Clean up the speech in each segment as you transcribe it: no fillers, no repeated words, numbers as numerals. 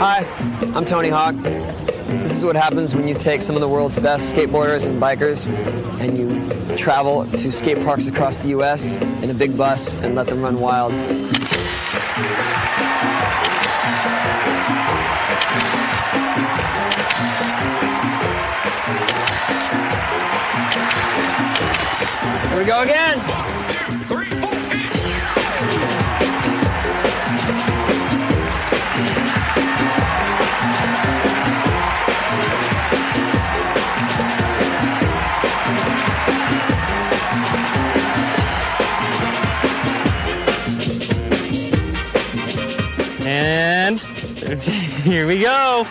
Hi, I'm Tony Hawk. This is what happens when you take some of the world's best skateboarders and bikers and you travel to skate parks across the U.S. in a big bus and let them run wild. Here we go again. And here we go.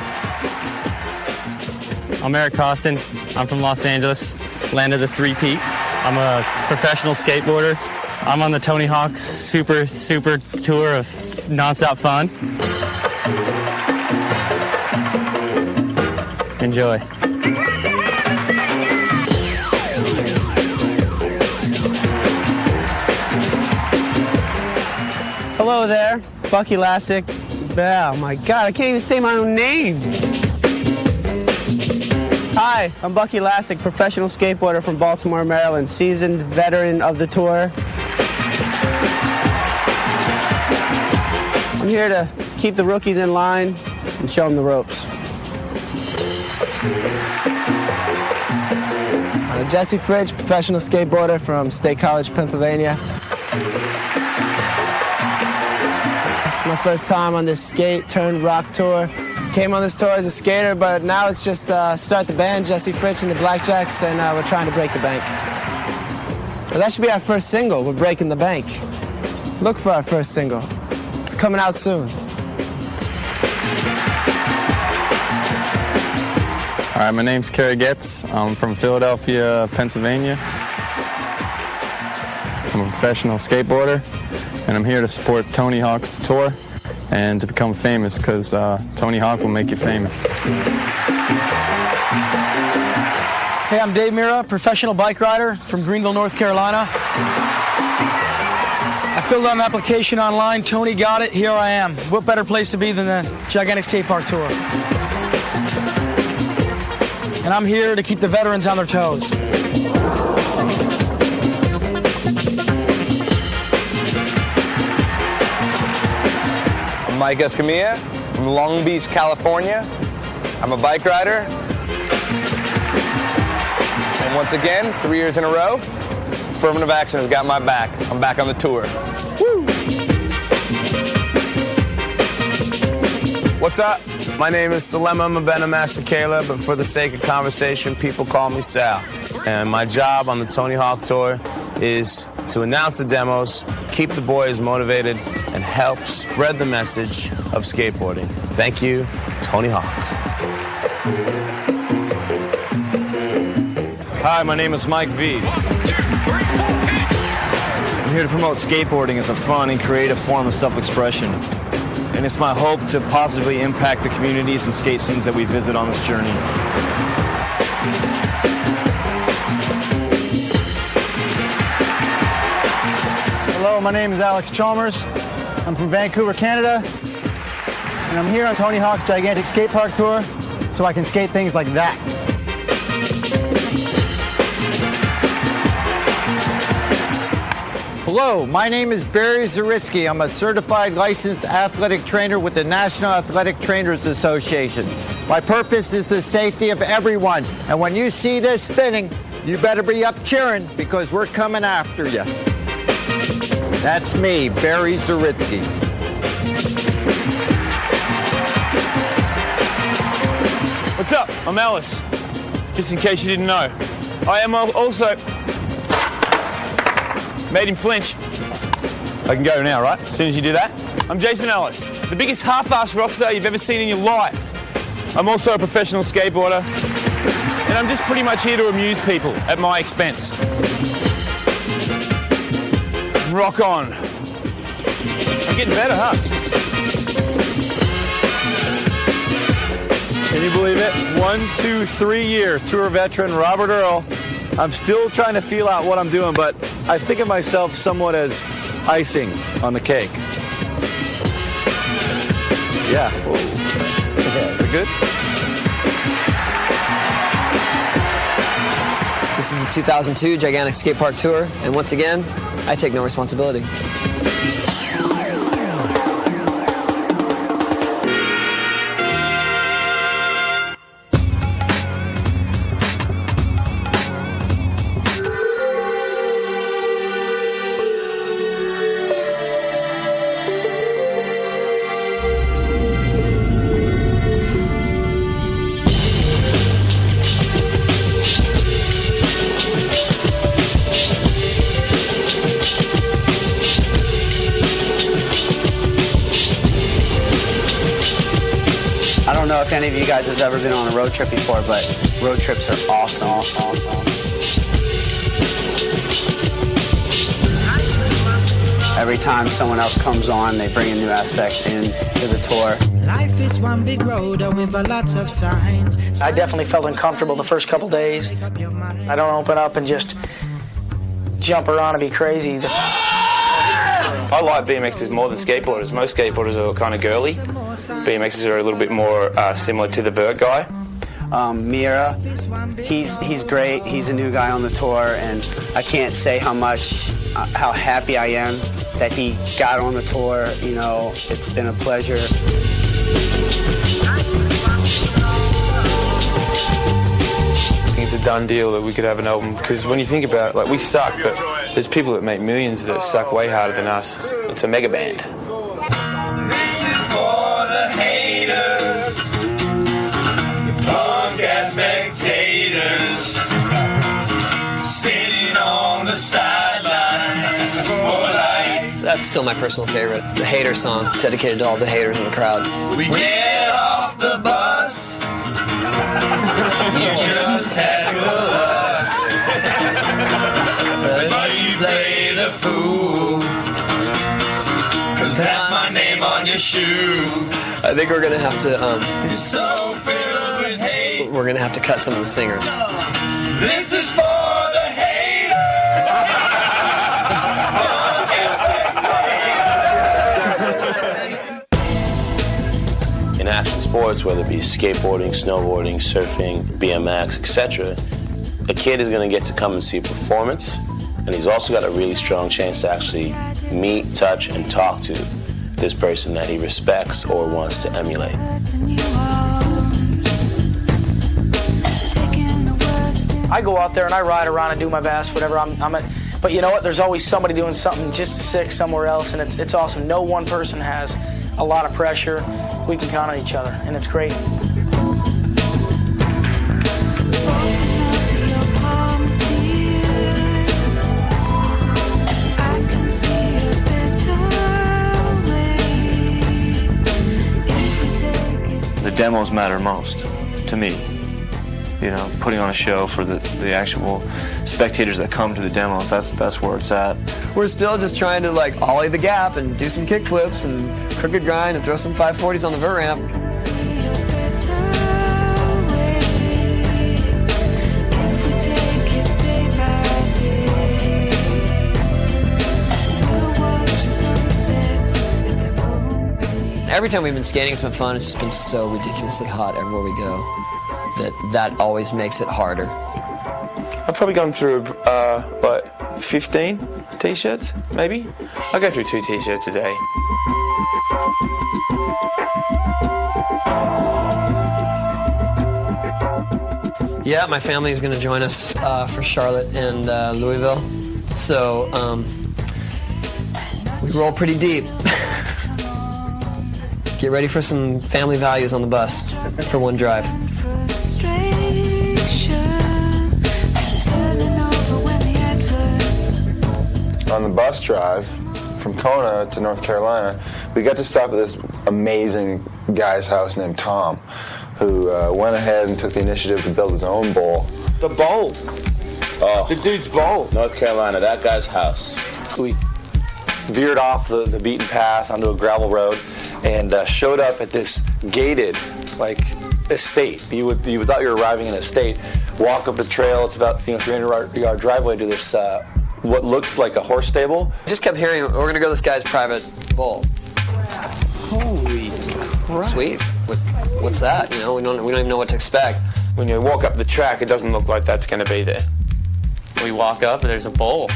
I'm Eric Costin. I'm from Los Angeles, land of the three-peat. I'm a professional skateboarder. I'm on the Tony Hawk super tour of nonstop fun. Enjoy. Hello there, Bucky Lassick. Oh my God, I can't even say my own name. Hi, I'm Bucky Lassick, professional skateboarder from Baltimore, Maryland, seasoned veteran of the tour. I'm here to keep the rookies in line and show them the ropes. I'm Jesse Fritsch, professional skateboarder from State College, Pennsylvania. It's my first time on this skate-turned-rock tour. Came on this tour as a skater, but now it's just start the band, Jesse Fritsch and the Blackjacks, and we're trying to break the bank. Well, that should be our first single, We're Breaking the Bank. Look for our first single. It's coming out soon. All right, my name's Kerry Getz. I'm from Philadelphia, Pennsylvania. I'm a professional skateboarder, and I'm here to support Tony Hawk's tour and to become famous, because Tony Hawk will make you famous. Hey, I'm Dave Mira, professional bike rider from Greenville, North Carolina. I filled out an application online. Tony got it. Here I am. What better place to be than the gigantic Skatepark tour? And I'm here to keep the veterans on their toes. Mike Escamilla from Long Beach, California. I'm a bike rider. And once again, 3 years in a row, affirmative action has got my back. I'm back on the tour. Woo! What's up? My name is Salema Mabena Masakela, but for the sake of conversation, people call me Sal. And my job on the Tony Hawk Tour is to announce the demos, keep the boys motivated, and help spread the message of skateboarding. Thank you, Tony Hawk. Hi, my name is Mike V. I'm here to promote skateboarding as a fun and creative form of self-expression. And it's my hope to positively impact the communities and skate scenes that we visit on this journey. Hello, my name is Alex Chalmers. I'm from Vancouver, Canada. And I'm here on Tony Hawk's gigantic skatepark tour so I can skate things like that. Hello, my name is Barry Zaritsky. I'm a certified licensed athletic trainer with the National Athletic Trainers Association. My purpose is the safety of everyone. And when you see this spinning, you better be up cheering because we're coming after you. That's me, Barry Zaritsky. What's up? I'm Alice. Just in case you didn't know. I am also made him flinch. I can go now, right? As soon as you do that. I'm Jason Ellis, the biggest half-ass rock star you've ever seen in your life. I'm also a professional skateboarder, and I'm just pretty much here to amuse people at my expense. Rock on. I'm getting better, huh? Can you believe it? 1, 2, 3 years, tour veteran Robert Earl. I'm still trying to feel out what I'm doing, but I think of myself somewhat as icing on the cake. Yeah. Whoa. it good? This is the 2002 Gigantic Skatepark Tour, and once again, I take no responsibility. I don't know if any of you guys have ever been on a road trip before, but road trips are awesome. Every time someone else comes on, they bring a new aspect into the tour. Life is one big road with a lot of signs. I definitely felt uncomfortable the first couple days. I don't open up and just jump around and be crazy. I like BMXers more than skateboarders. Most skateboarders are kind of girly. BMXers are a little bit more similar to the vert guy. Mira, he's great. He's a new guy on the tour, and I can't say how happy I am that he got on the tour. You know, it's been a pleasure. It's a done deal that we could have an album, because when you think about it, like, we suck, but there's people that make millions that suck way harder than us. It's a mega band. This is for the haters, the punk-ass spectators, sitting on the sidelines for life. That's still my personal favorite, the Hater song, dedicated to all the haters in the crowd. We get off the bus, you just tackle us, but you play the fool, 'cause that's my name on your shoe. I think we're gonna have to, It's so filled with hate. we're gonna have to cut some of the singers. This is for the In action sports, whether it be skateboarding, snowboarding, surfing, BMX, etc., a kid is going to get to come and see a performance, and he's also got a really strong chance to actually meet, touch, and talk to this person that he respects or wants to emulate. I go out there and I ride around and do my best, whatever I'm at. But you know what? There's always somebody doing something just as sick somewhere else, and it's awesome. No one person has a lot of pressure. We can count on each other, and it's great. The demos matter most to me. You know, putting on a show for the actual spectators that come to the demos, that's where it's at. We're still just trying to like ollie the gap and do some kick flips and crooked grind and throw some 540s on the vert ramp. Every time we've been skating, it's been fun. It's just been so ridiculously hot everywhere we go that always makes it harder. I've probably gone through like 15 t-shirts, maybe. I go through 2 t-shirts a day. Yeah, my family is going to join us for Charlotte and Louisville, so we roll pretty deep. Get ready for some family values on the bus for one drive. On the bus drive from Kona to North Carolina, we got to stop at this amazing guy's house named Tom, who went ahead and took the initiative to build his own bowl. The bowl. Oh. The dude's bowl. North Carolina, that guy's house. We veered off the beaten path onto a gravel road and showed up at this gated, like, estate. You thought you were arriving in an estate. Walk up the trail. It's about 300-yard driveway to this what looked like a horse stable. I just kept hearing, we're going to go to this guy's private bowl. Holy sweet. What's that? You know, we don't even know what to expect. When you walk up the track, it doesn't look like that's going to be there. We walk up and there's a bowl.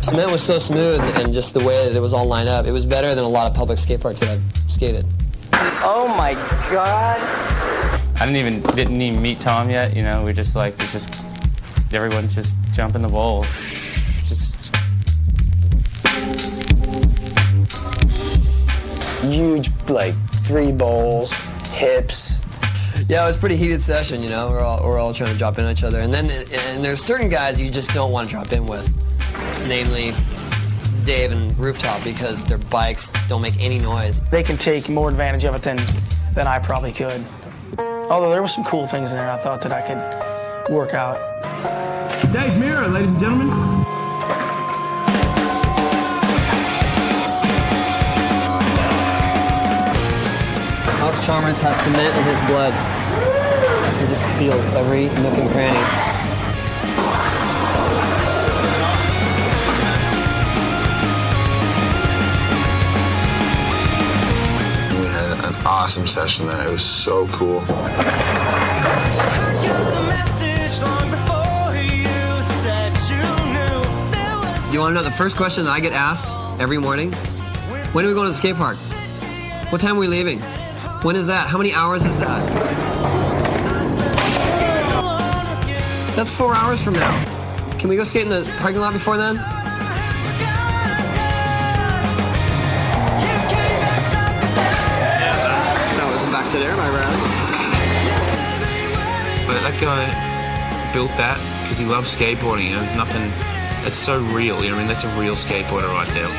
Cement was so smooth, and just the way that it was all lined up, it was better than a lot of public skate parks that I've skated. Oh my God. I didn't even meet Tom yet, you know, everyone just jump in the bowl. Just Huge, like 3 bowls, hips. Yeah, it was a pretty heated session, you know. We're all trying to drop in on each other. And there's certain guys you just don't want to drop in with. Namely, Dave and Rooftop, because their bikes don't make any noise. They can take more advantage of it than I probably could. Although there were some cool things in there I thought that I could work out. Dave Mirra, ladies and gentlemen. Alex Chalmers has cement in his blood. He just feels every nook and cranny. Awesome session there. It was so cool. You want to know the first question that I get asked every morning? When are we going to the skate park? What time are we leaving? When is that? How many hours is that? That's 4 hours from now. Can we go skate in the parking lot before then? There, my rally. But that guy built that because he loves skateboarding. You know, there's nothing. It's so real. You know what I mean? That's a real skateboarder right there.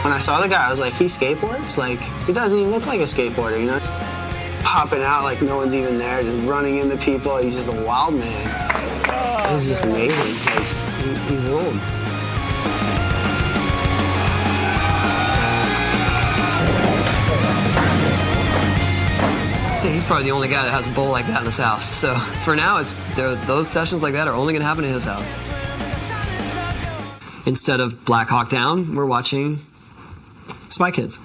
When I saw the guy, I was like, he skateboards? Like, he doesn't even look like a skateboarder, you know? Popping out like no one's even there, just running into people. He's just a wild man. This is just amazing. Like, he ruled. He's probably the only guy that has a bowl like that in his house. So for now, those sessions like that are only going to happen in his house. Instead of Black Hawk Down, we're watching Spy Kids.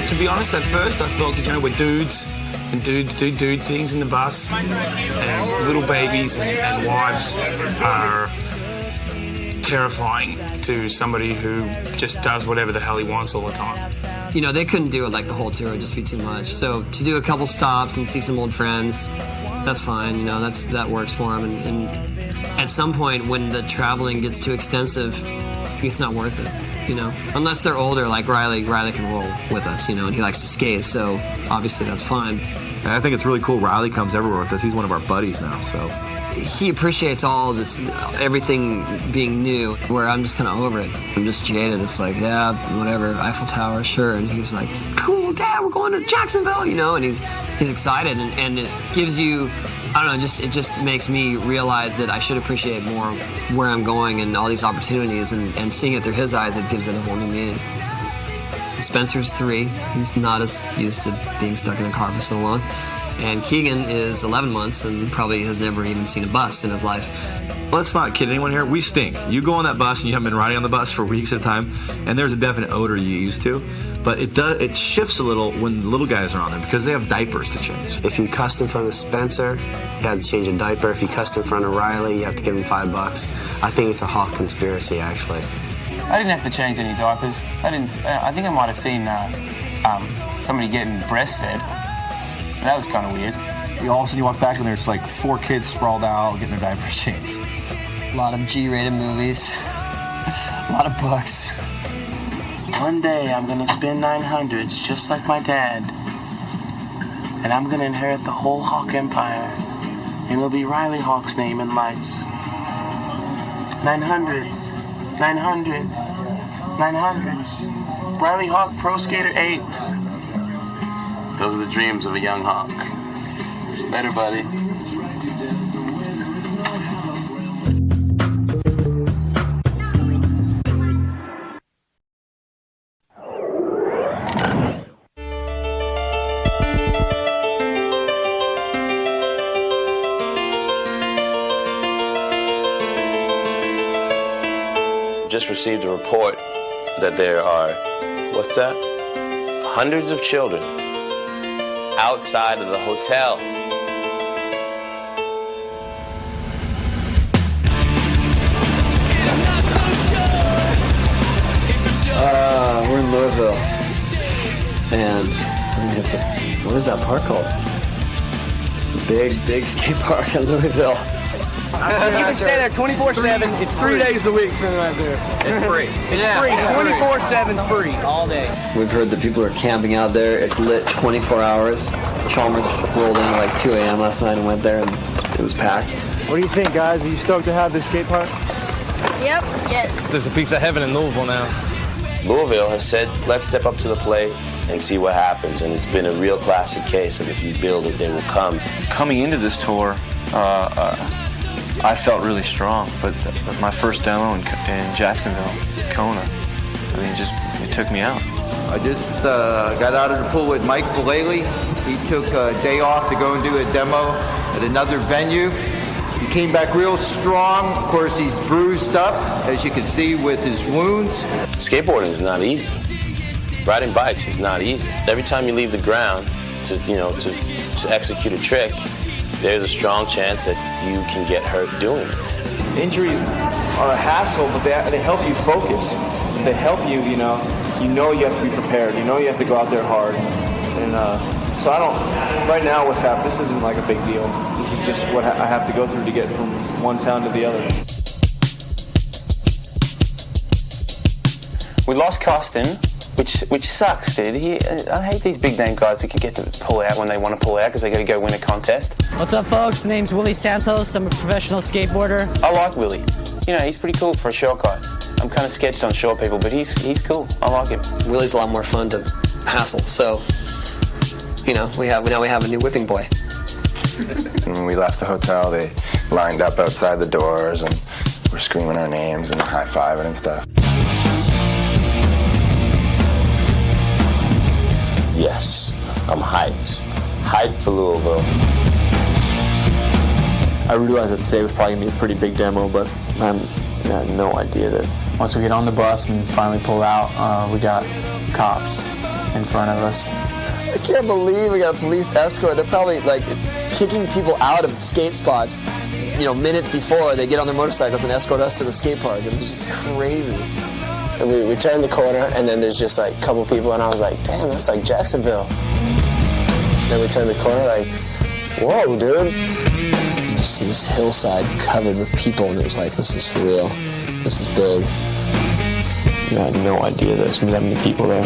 To be honest, at first I thought, you know, we're dudes. And dudes do dude things in the bus, and little babies and wives are terrifying to somebody who just does whatever the hell he wants all the time. You know, they couldn't do it like the whole tour, it'd just be too much. So to do a couple stops and see some old friends, that's fine, you know, that works for them. And at some point when the traveling gets too extensive, it's not worth it, you know. Unless they're older, like Riley can roll with us, you know, and he likes to skate, so obviously that's fine. And I think it's really cool Riley comes everywhere with us. He's one of our buddies now, so. He appreciates all this, everything being new, where I'm just kind of over it. I'm just jaded. It's like, yeah, whatever, Eiffel Tower, sure. And he's like, cool, Dad, we're going to Jacksonville, you know, and he's excited. And it gives you, I don't know, it just makes me realize that I should appreciate more where I'm going and all these opportunities, and seeing it through his eyes, it gives it a whole new meaning. Spencer's 3. He's not as used to being stuck in a car for so long. And Keegan is 11 months and probably has never even seen a bus in his life. Let's not kid anyone here. We stink. You go on that bus and you haven't been riding on the bus for weeks at a time, and there's a definite odor you get used to. But it shifts a little when the little guys are on there because they have diapers to change. If you cussed in front of Spencer, you had to change a diaper. If you cussed in front of Riley, you have to give him $5. I think it's a Hawk conspiracy, actually. I didn't have to change any diapers. I think I might have seen somebody getting breastfed. That was kind of weird. All of a sudden you walk back and there's like 4 kids sprawled out getting their diapers changed. A lot of G-rated movies. A lot of books. One day I'm gonna spin 900s just like my dad. And I'm gonna inherit the whole Hawk Empire. And it'll be Riley Hawk's name in lights. 900s. 900s. 900s. Riley Hawk Pro Skater 8. Those are the dreams of a young Hawk. Later, buddy. just received a report that there are, what's that? Hundreds of children outside of the hotel. We're in Louisville, and what is that park called? It's the big skate park in Louisville. You can stay there 24/7. It's 3 days a week spending right there. It's free. It's free. 24/7 free all day. We've heard that people are camping out there. It's lit 24 hours. Chalmers rolled in at like 2 a.m. last night and went there, and it was packed. What do you think, guys? Are you stoked to have this skate park? Yep. Yes. There's a piece of heaven in Louisville now. Louisville has said, let's step up to the plate and see what happens. And it's been a real classic case of if you build it, they will come. Coming into this tour, I felt really strong, but my first demo in Jacksonville, Kona, I mean, it took me out. I just got out of the pool with Mike Vallely. He took a day off to go and do a demo at another venue. He came back real strong. Of course, he's bruised up, as you can see with his wounds. Skateboarding is not easy. Riding bikes is not easy. Every time you leave the ground to execute a trick, there's a strong chance that you can get hurt doing it. Injuries are a hassle, but they help you focus. They help you, you know you have to be prepared. You know you have to go out there hard. And so right now what's happened, this isn't like a big deal. This is just what I have to go through to get from one town to the other. We lost Costin, which sucks, dude. I hate these big name guys that can get to pull out when they want to pull out because they got to go win a contest. What's up, folks? Name's Willie Santos. I'm a professional skateboarder. I like Willie. He's pretty cool for a short guy. I'm kind of sketched on short people, but he's cool. I like him. Willie's a lot more fun to hassle, so we have a new whipping boy. When we left the hotel, they lined up outside the doors and were screaming our names and high-fiving and stuff. Yes, I'm hyped. Hyped for Louisville. I realized that today was probably going to be a pretty big demo, but I had no idea that once we get on the bus and finally pull out, we got cops in front of us. I can't believe we got a police escort. They're probably like kicking people out of skate spots, minutes before they get on their motorcycles and escort us to the skate park. It was just crazy. And we turned the corner, and then there's just like a couple people, and I was like, damn, that's like Jacksonville. Then we turned the corner, like, whoa, dude. You just see this hillside covered with people, and it was like, this is for real. This is big. I had no idea there's going to be that many people there.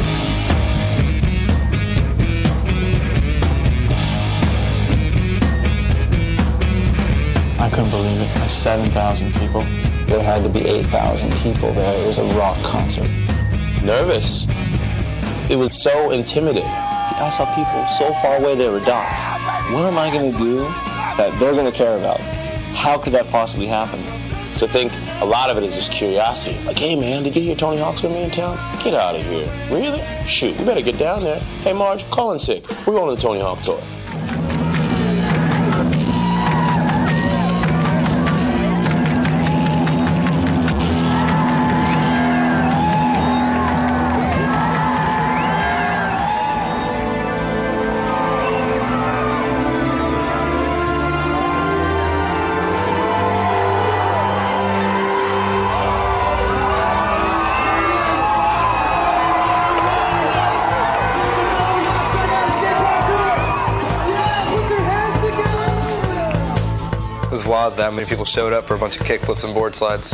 I couldn't believe it. There's 7,000 people. There had to be 8,000 people there. It was a rock concert. Nervous. It was so intimidating. I saw people so far away they were dots. What am I going to do that they're going to care about? How could that possibly happen? So I think a lot of it is just curiosity. Like, hey man, did you hear Tony Hawk's gonna be in town? Get out of here. Really? Shoot, we better get down there. Hey Marge, call in sick. We're going to the Tony Hawk tour. Wild that many people showed up for a bunch of kickflips and board slides.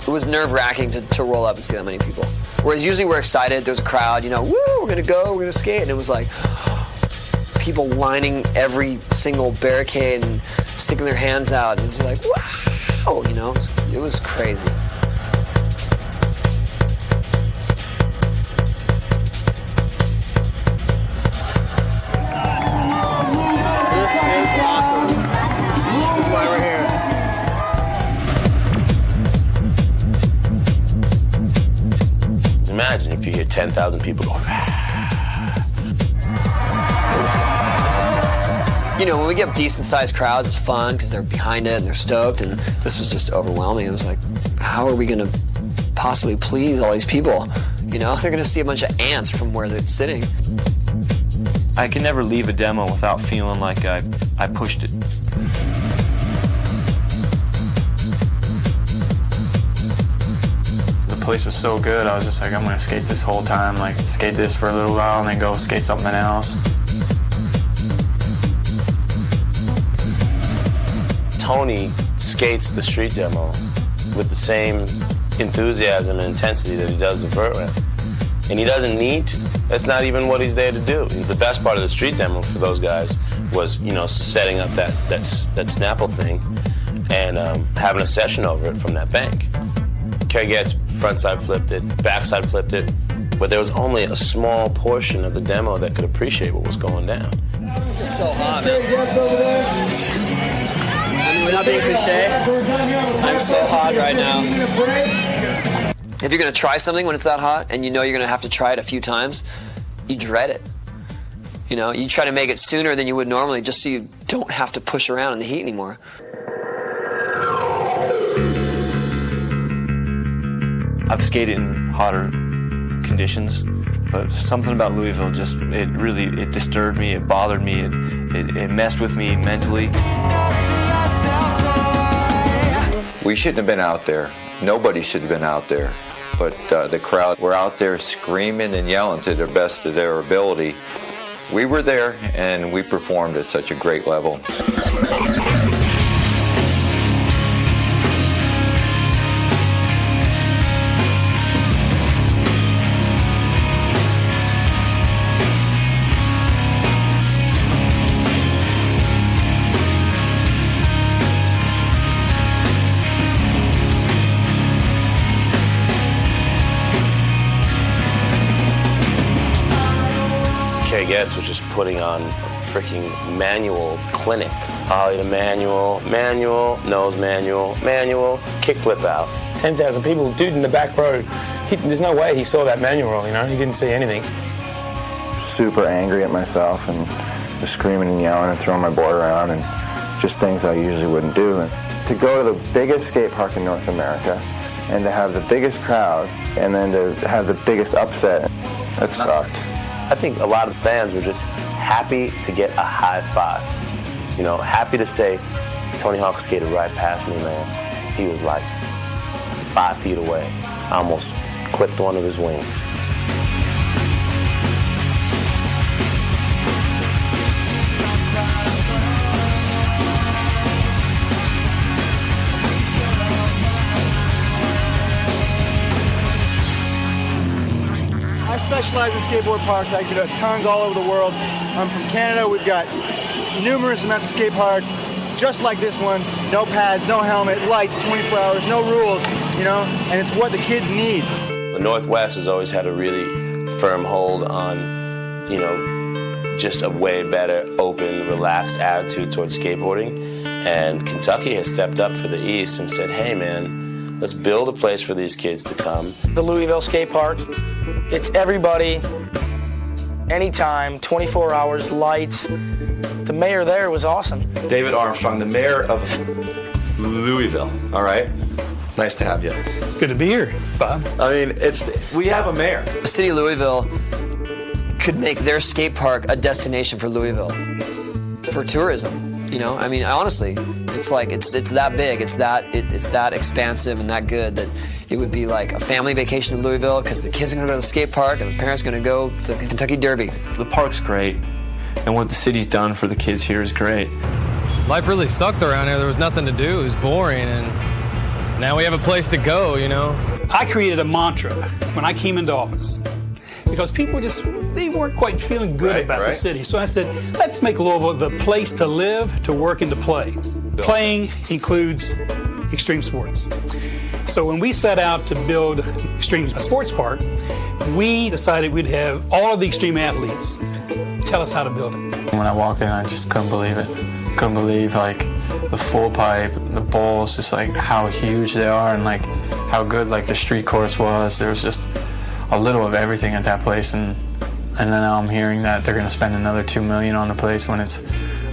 It was nerve-wracking to roll up and see that many people. Whereas usually we're excited, there's a crowd, woo, we're gonna go, we're gonna skate, and it was like people lining every single barricade and sticking their hands out, and it was like, wow, it was crazy. This is awesome. This is why we're here. Imagine if you hear 10,000 people going, when we get decent-sized crowds, it's fun because they're behind it and they're stoked, and this was just overwhelming. It was like, how are we going to possibly please all these people? You know, they're gonna see a bunch of ants from where they're sitting. I can never leave a demo without feeling like I pushed it. The place was so good, I was just like, I'm gonna skate this whole time, like skate this for a little while and then go skate something else. Tony skates the street demo with the same enthusiasm and intensity that he does the vert ramp. And he doesn't need to. That's not even what he's there to do. The best part of the street demo for those guys was, you know, setting up that Snapple thing and having a session over it from that bank. Kerry Getz frontside flipped it, backside flipped it, but there was only a small portion of the demo that could appreciate what was going down. It's so hot, man. I mean, we're not being cliche. I'm so hot right now. If you're going to try something when it's that hot and you know you're going to have to try it a few times, you dread it. You know, you try to make it sooner than you would normally just so you don't have to push around in the heat anymore. I've skated in hotter conditions, but something about Louisville just, it disturbed me, it bothered me, it messed with me mentally. We shouldn't have been out there. Nobody should have been out there. But the crowd were out there screaming and yelling to the best of their ability. We were there, and we performed at such a great level. Kerry Getz was just putting on a freaking manual clinic. Ollie to manual, nose manual, kickflip out. 10,000 people, dude in the back row, there's no way he saw that manual roll, you know? He didn't see anything. Super angry at myself and just screaming and yelling and throwing my board around and just things I usually wouldn't do. And to go to the biggest skate park in North America and to have the biggest crowd and then to have the biggest upset, that sucked. I think a lot of fans were just happy to get a high five. You know, happy to say, Tony Hawk skated right past me, man. He was like 5 feet away. I almost clipped one of his wings. I specialize in skateboard parks. I do tons all over the world. I'm from Canada. We've got numerous amounts of skate parks, just like this one. No pads, no helmet, lights, 24 hours, no rules, you know, and it's what the kids need. The Northwest has always had a really firm hold on, you know, just a way better, open, relaxed attitude towards skateboarding. And Kentucky has stepped up for the East and said, hey, man, let's build a place for these kids to come. The Louisville skate park, it's everybody, anytime, 24 hours, lights. The mayor there was awesome. David Armstrong, the mayor of Louisville, all right? Nice to have you. Good to be here, Bob. I mean, we have a mayor. The city of Louisville could make their skate park a destination for Louisville, for tourism. You know, I mean, honestly, it's like it's that big, it's that expansive and that good that it would be like a family vacation to Louisville because the kids are going to go to the skate park and the parents are going to go to the Kentucky Derby. The park's great, and what the city's done for the kids here is great. Life really sucked around here. There was nothing to do. It was boring, and now we have a place to go, you know. I created a mantra when I came into office because people they weren't quite feeling good about the city. So I said, let's make Louisville the place to live, to work, and to play. Playing includes extreme sports. So when we set out to build Extreme Sports Park, we decided we'd have all of the extreme athletes tell us how to build it. When I walked in, I just couldn't believe it. Couldn't believe like the full pipe, the bowls, just like how huge they are and like how good like the street course was. There was just a little of everything at that place, and then now I'm hearing that they're going to spend another $2 million on the place when it's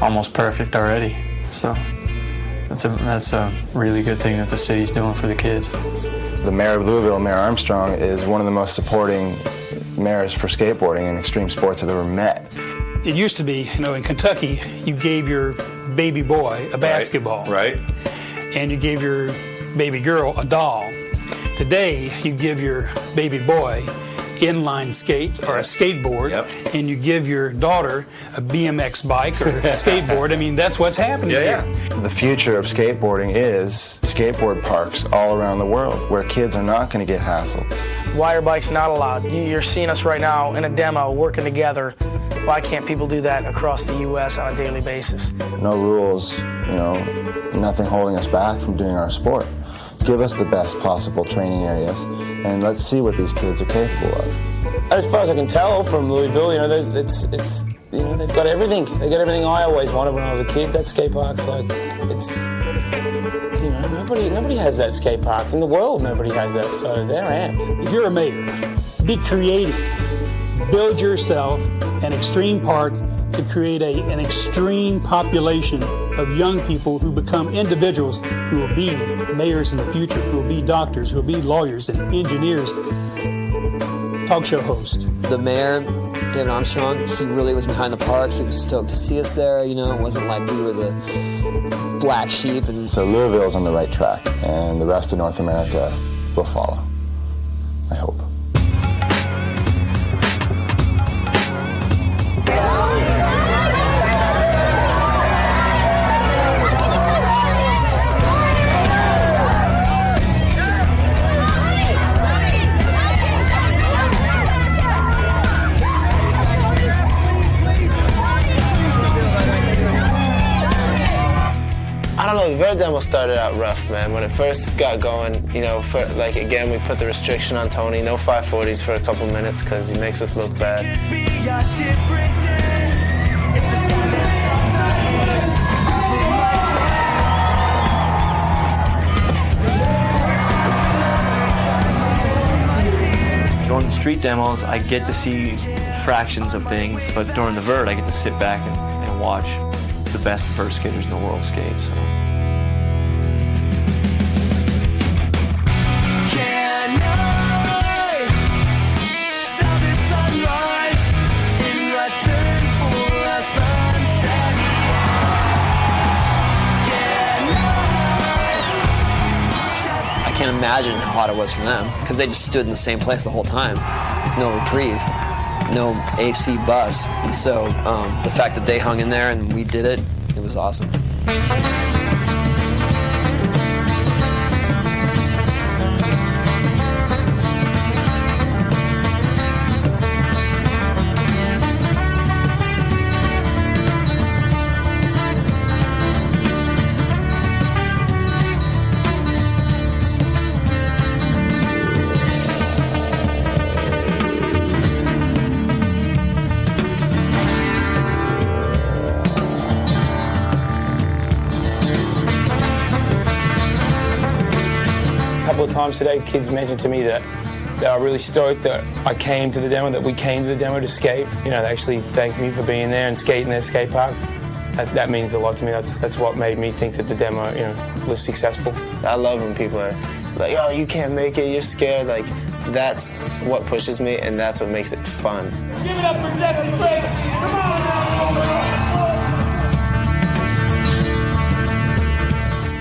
almost perfect already. So that's a really good thing that the city's doing for the kids. The mayor of Louisville, Mayor Armstrong, is one of the most supporting mayors for skateboarding and extreme sports I've ever met. It used to be, in Kentucky, you gave your baby boy a basketball. Right. And you gave your baby girl a doll. Today, you give your baby boy inline skates or a skateboard, and you give your daughter a BMX bike or a skateboard. I mean, that's what's happening here. The future of skateboarding is skateboard parks all around the world where kids are not going to get hassled. Wire bikes not allowed. You're seeing us right now in a demo working together. Why can't people do that across the U.S. on a daily basis? No rules, nothing holding us back from doing our sport. Give us the best possible training areas, and let's see what these kids are capable of. As far as I can tell from Louisville, it's they've got everything. They got everything I always wanted when I was a kid. That skate park's like, it's, nobody has that skate park in the world. Nobody has that, so they're amped. If you're a mayor, be creative. Build yourself an extreme park to create an extreme population of young people who become individuals who will be mayors in the future, who will be doctors, who will be lawyers and engineers, talk show hosts. The mayor, David Armstrong, he really was behind the park. He was stoked to see us there. It wasn't like we were the black sheep. And so Louisville's on the right track, and the rest of North America will follow, I hope. I don't know, the Vert demo started out rough, man. When it first got going, again, we put the restriction on Tony, no 540s for a couple minutes because he makes us look bad. During the street demos, I get to see fractions of things, but during the Vert, I get to sit back and watch the best vert skaters in the world skate. So. I can't imagine how hot it was for them because they just stood in the same place the whole time. No reprieve, no AC bus. And so the fact that they hung in there and we did it, it was awesome. Times today, kids mentioned to me that they are really stoked that I came to the demo, that we came to the demo to skate. They actually thanked me for being there and skating their skate park. That means a lot to me. That's what made me think that the demo, was successful. I love when people are like, "Oh, you can't make it, you're scared." Like, that's what pushes me, and that's what makes it fun. Give it up for Jesse Fritz. Come on!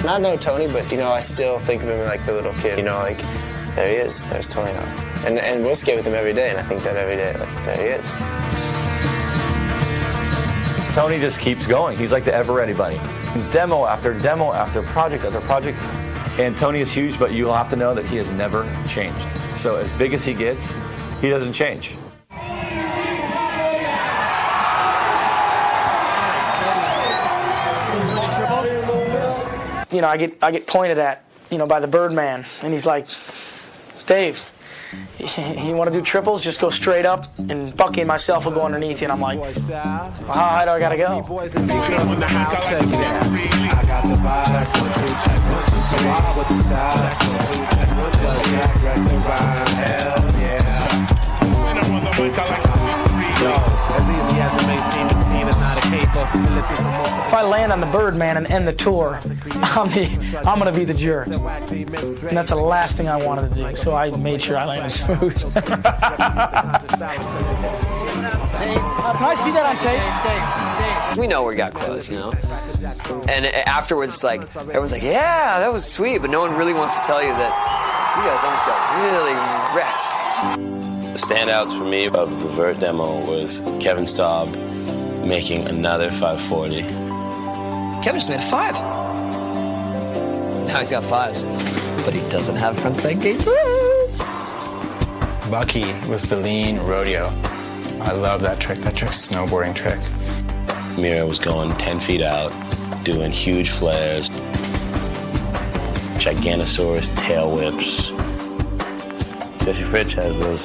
Not know Tony, but I still think of him like the little kid. There he is. There's Tony Hawk, and we'll skate with him every day. And I think that every day, there he is. Tony just keeps going. He's like the ever-ready bunny. Demo after demo after project after project, and Tony is huge. But you'll have to know that he has never changed. So as big as he gets, he doesn't change. I get pointed at, by the Birdman, and he's like, "Dave, you want to do triples? Just go straight up, and Bucky and myself will go underneath you." And I'm like, "Well, how high do I gotta go?" If I land on the Birdman and end the tour, I'm going to be the jerk. And that's the last thing I wanted to do, so I made sure I landed smooth. Can I see that on tape? We know we got close, you know? And afterwards, like, everyone's like, yeah, that was sweet, but no one really wants to tell you that you guys almost got really wrecked. The standouts for me of the Vert demo was Kevin Staub making another 540. Kevin just made a 5. Now he's got 5s, but he doesn't have frontside gate boots. Bucky with the lean rodeo. I love that trick. That trick's a snowboarding trick. Mira was going 10 feet out, doing huge flares, Gigantosaurus tail whips. Jesse Fritsch has those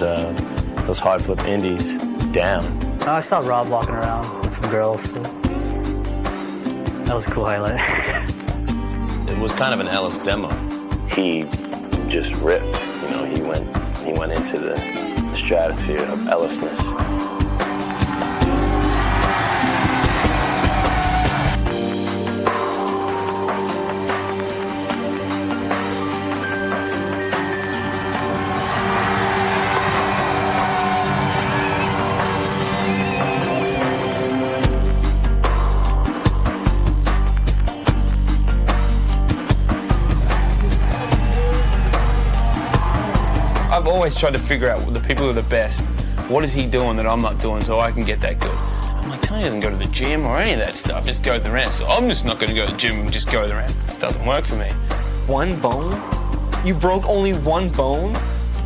hard flip indies down. I saw Rob walking around with some girls. That was a cool highlight. It was kind of an Ellis demo. He just ripped. You know, he went into the stratosphere of Ellisness. I've always tried to figure out the people who are the best. What is he doing that I'm not doing so I can get that good? I'm like, Tony doesn't go to the gym or any of that stuff, just go to the ramp. So I'm just not going to go to the gym and just go to the ramp. This doesn't work for me. One bone? You broke only one bone?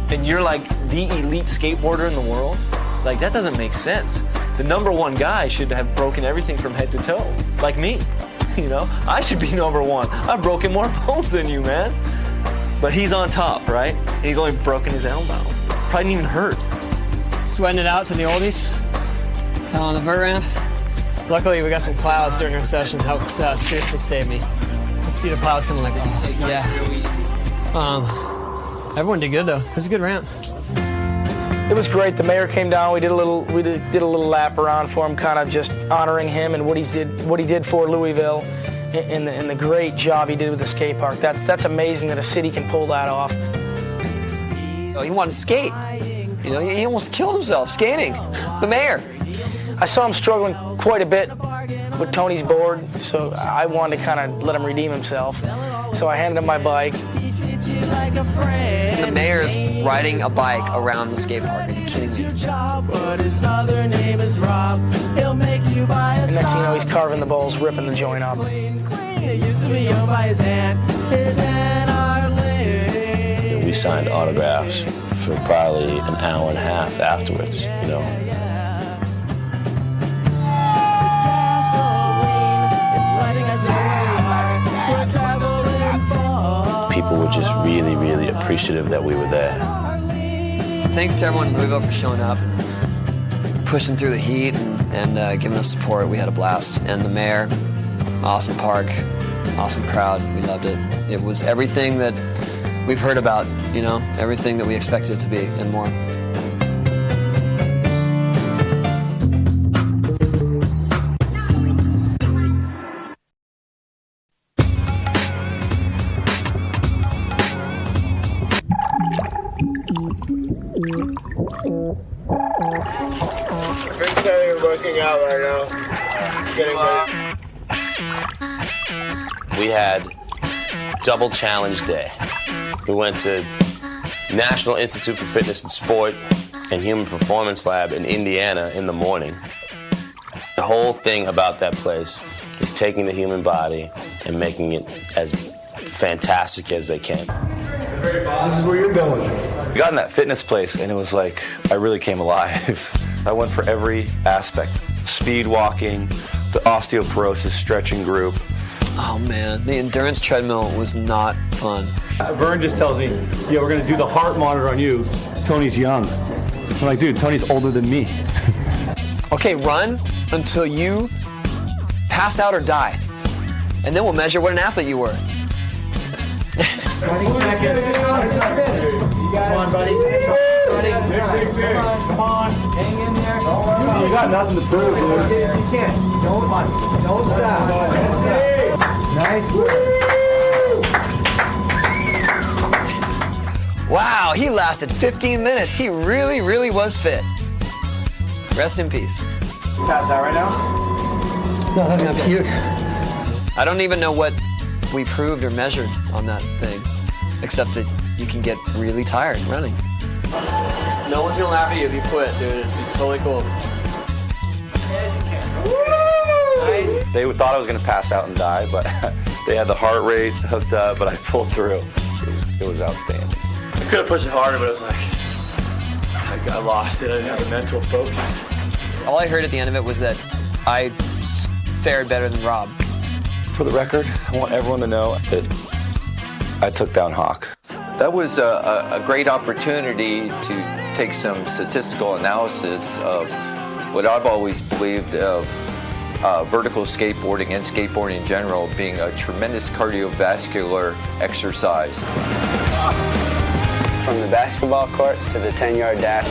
And you're like the elite skateboarder in the world? Like, that doesn't make sense. The #1 guy should have broken everything from head to toe, like me. You know, I should be #1. I've broken more bones than you, man. But he's on top, right? And he's only broken his elbow. Probably didn't even hurt. Sweating it out to the oldies. Fell on the vert ramp. Luckily, we got some clouds during our session. Helped seriously save me. Let's see the clouds coming like, oh, yeah. Everyone did good though. It was a good ramp. It was great. The mayor came down. We did a little lap around for him, kind of just honoring him and what he did for Louisville. And the great job he did with the skate park. That's amazing that a city can pull that off. He wanted to skate. You know, he almost killed himself skating. The mayor. I saw him struggling quite a bit with Tony's board, so I wanted to kind of let him redeem himself. So I handed him my bike. The mayor's riding a bike around the skate park. Are you kidding me? And next thing you know, he's carving the balls, ripping the joint up. We signed autographs for probably an hour and a half afterwards, you know. People were just really, really appreciative that we were there. Thanks to everyone in Louisville for showing up, pushing through the heat, and giving us support. We had a blast. And the mayor, awesome park, awesome crowd. We loved it. It was everything that we've heard about, you know, everything that we expected it to be and more. Working out right now. Getting ready. We had double challenge day. We went to National Institute for Fitness and Sport and Human Performance Lab in Indiana in the morning. The whole thing about that place is taking the human body and making it as fantastic as they can. This is where you're going. We got in that fitness place, and it was like I really came alive. I went for every aspect. Speed walking, the osteoporosis stretching group. Oh man, the endurance treadmill was not fun. Vern just tells me, yeah, we're going to do the heart monitor on you. Tony's young. I'm like, dude, Tony's older than me. Okay, run until you pass out or die. And then we'll measure what an athlete you were. 20 seconds. Come on, buddy. Come on. Hang in there. You got nothing to prove, dude. You can't. Don't stop. Nice work. Wow, he lasted 15 minutes. He really, really was fit. Rest in peace. You pass out right now? No, I'm gonna puke. I don't even know what we proved or measured on that thing, except that you can get really tired running. No one's gonna laugh at you if you quit, dude. It's totally cool. They thought I was going to pass out and die, but they had the heart rate hooked up, but I pulled through. It was outstanding. I could have pushed it harder, but it was like, I lost it. I didn't have the mental focus. All I heard at the end of it was that I fared better than Rob. For the record, I want everyone to know that I took down Hawk. That was a great opportunity to take some statistical analysis of what I've always believed of vertical skateboarding and skateboarding in general being a tremendous cardiovascular exercise. From the basketball courts to the 10-yard dash,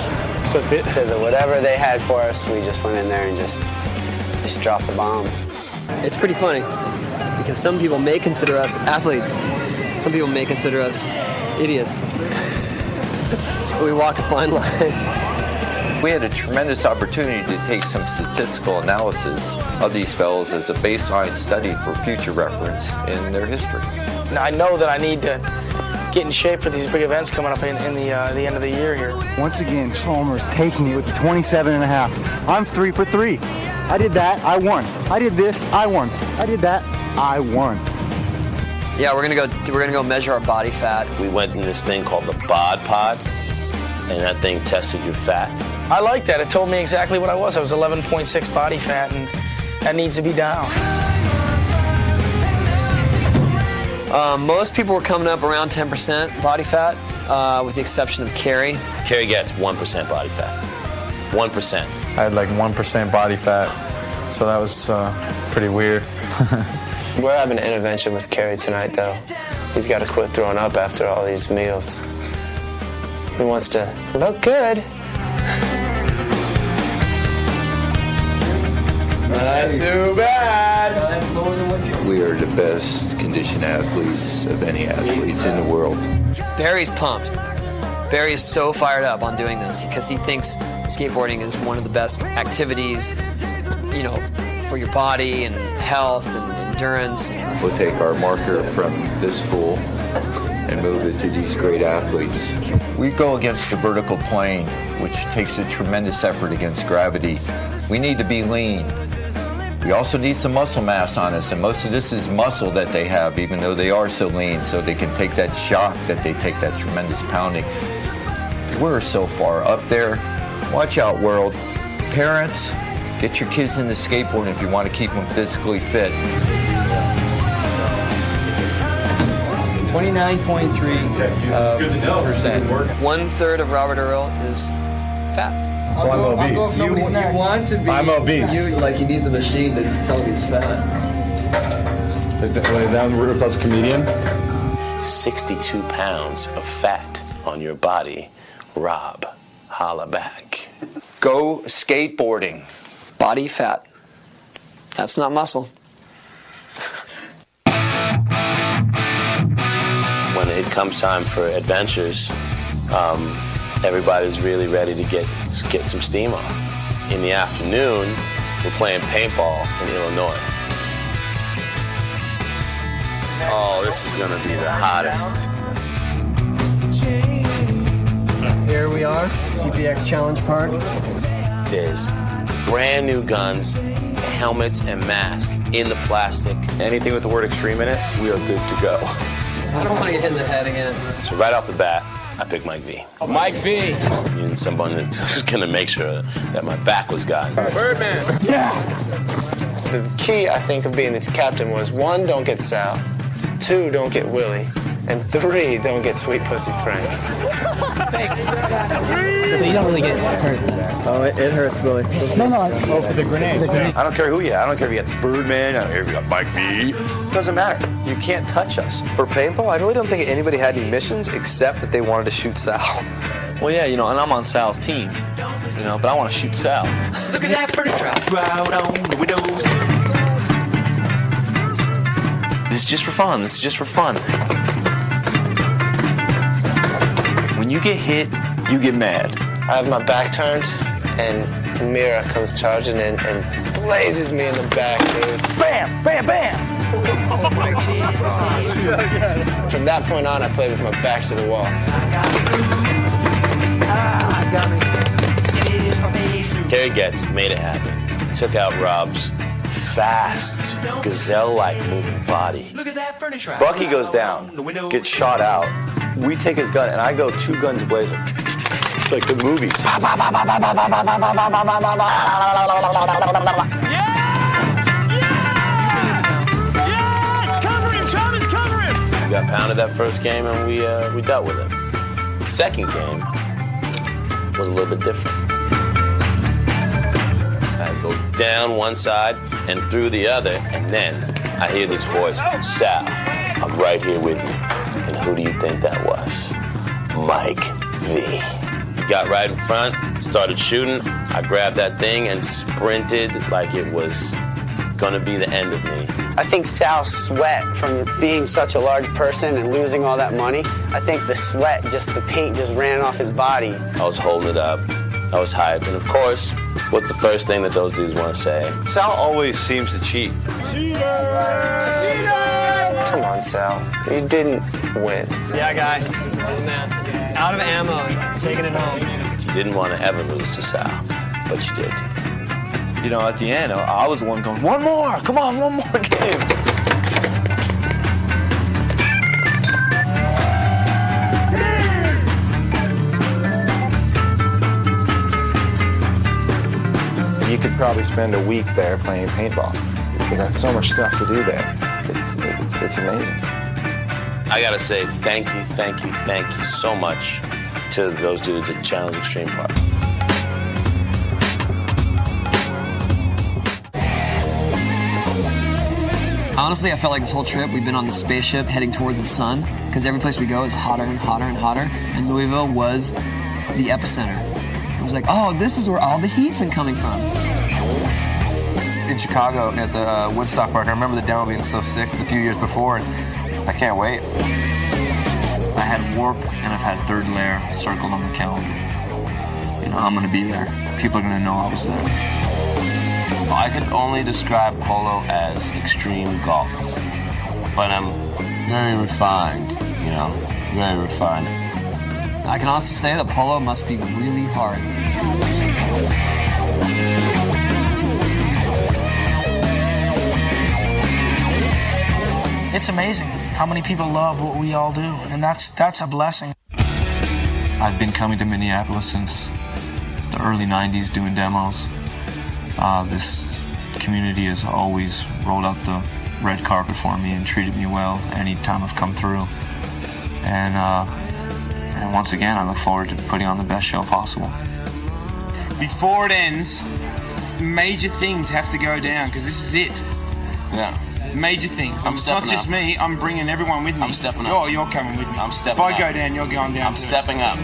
so fit. to the whatever they had for us, we just went in there and just dropped the bomb. It's pretty funny because some people may consider us athletes. Some people may consider us idiots. We walk a fine line. We had a tremendous opportunity to take some statistical analysis of these fellows as a baseline study for future reference in their history. Now, I know that I need to get in shape for these big events coming up in the end of the year here. Once again, Chalmers taking it with the 27.5. I'm 3 for 3. I did that, I won. I did this, I won. I did that, I won. Yeah, we're gonna go measure our body fat. We went in this thing called the bod pod, and that thing tested your fat. I like that. It told me exactly what I was. I was 11.6 body fat, and that needs to be down. Most people were coming up around 10% body fat, with the exception of Carrie. Carrie gets 1% body fat. 1%. I had like 1% body fat, so that was pretty weird. We're having an intervention with Kerry tonight, though. He's got to quit throwing up after all these meals. He wants to look good. Not too bad. We are the best conditioned athletes of any athletes in the world. Barry's pumped. Barry is so fired up on doing this because he thinks skateboarding is one of the best activities, you know, for your body and health and endurance. We'll take our marker from this fool and move it to these great athletes. We go against the vertical plane, which takes a tremendous effort against gravity. We need to be lean. We also need some muscle mass on us, and most of this is muscle that they have, even though they are so lean, so they can take that shock that they take, that tremendous pounding. We're so far up there. Watch out, world. Parents, get your kids into skateboarding if you want to keep them physically fit. 29.3%. 1/3 of Robert Earl is fat. So I'm obese. You want to be. I'm obese. He needs a machine to tell him he's fat. Is that a comedian? 62 pounds of fat on your body. Rob, holla back. Go skateboarding. Body fat. That's not muscle. When it comes time for adventures, everybody's really ready to get some steam off. In the afternoon, we're playing paintball in Illinois. Oh, this is going to be the hottest. Here we are, CPX Challenge Park. There's brand new guns, helmets, and masks in the plastic. Anything with the word extreme in it, we are good to go. I don't want to get hit in the head again. So right off the bat, I picked Mike V. Mike V. And someone who's going to make sure that my back was gotten. Birdman. Yeah. The key, I think, of being the captain was 1, don't get Sal. 2, don't get Willie. And 3, don't get Sweet Pussy Frank. So you don't really get hurt. Oh, it hurts, Billy. No, the grenade. I don't care who you are. I don't care if you got Birdman. I don't care if you got Mike V. It doesn't matter. You can't touch us. For paintball, I really don't think anybody had any missions except that they wanted to shoot Sal. Well, yeah, and I'm on Sal's team, but I want to shoot Sal. Look at that furniture out on the windows. This is just for fun. This is just for fun. When you get hit, you get mad. I have my back turned, and Mira comes charging in and blazes me in the back, dude. Bam! Bam! Bam! From that point on, I played with my back to the wall. Gary Getz made it happen. Took out Rob's fast, gazelle-like moving body. Bucky goes down, gets shot out. We take his gun, and I go 2 guns blazing. Like the movies. We got pounded that first game, and we dealt with it. The second game was a little bit different. I go down one side and through the other, and then I hear this voice, Sal, I'm right here with you. And who do you think that was? Mike V. He got right in front, started shooting. I grabbed that thing and sprinted like it was gonna be the end of me. I think Sal's sweat from being such a large person and losing all that money, I think the sweat, the paint just ran off his body. I was holding it up. I was hyped. And of course, what's the first thing that those dudes want to say? Sal always seems to cheat. Come on, Sal. You didn't win. Yeah, guy. Out of ammo. Taking it home. You didn't want to ever lose to Sal, but you did. At the end, I was the one going, one more! Come on, one more game! You could probably spend a week there playing paintball. You got so much stuff to do there. It's amazing. I gotta say thank you so much to those dudes at Challenge Extreme Park. Honestly, I felt like this whole trip we've been on the spaceship heading towards the sun because every place we go is hotter and hotter and hotter. And Louisville was the epicenter. It was like, oh, this is where all the heat's been coming from. In Chicago at the Woodstock Park, I remember the demo being so sick a few years before, and I can't wait. I had Warp and I've had Third Layer circled on the calendar. I'm going to be there. People are going to know I was there. I could only describe polo as extreme golf, but I'm very refined, very refined. I can honestly say that polo must be really hard. It's amazing how many people love what we all do, and that's a blessing. I've been coming to Minneapolis since the early 90s doing demos. This community has always rolled out the red carpet for me and treated me well anytime I've come through. And once again, I look forward to putting on the best show possible. Before it ends, major things have to go down because this is it. Yeah. Major things. I'm It's not stepping just up. me. I'm bringing everyone with me. I'm stepping up. Oh, you're coming with me. I'm stepping up. If up. I go down, you're going down I'm too. stepping up.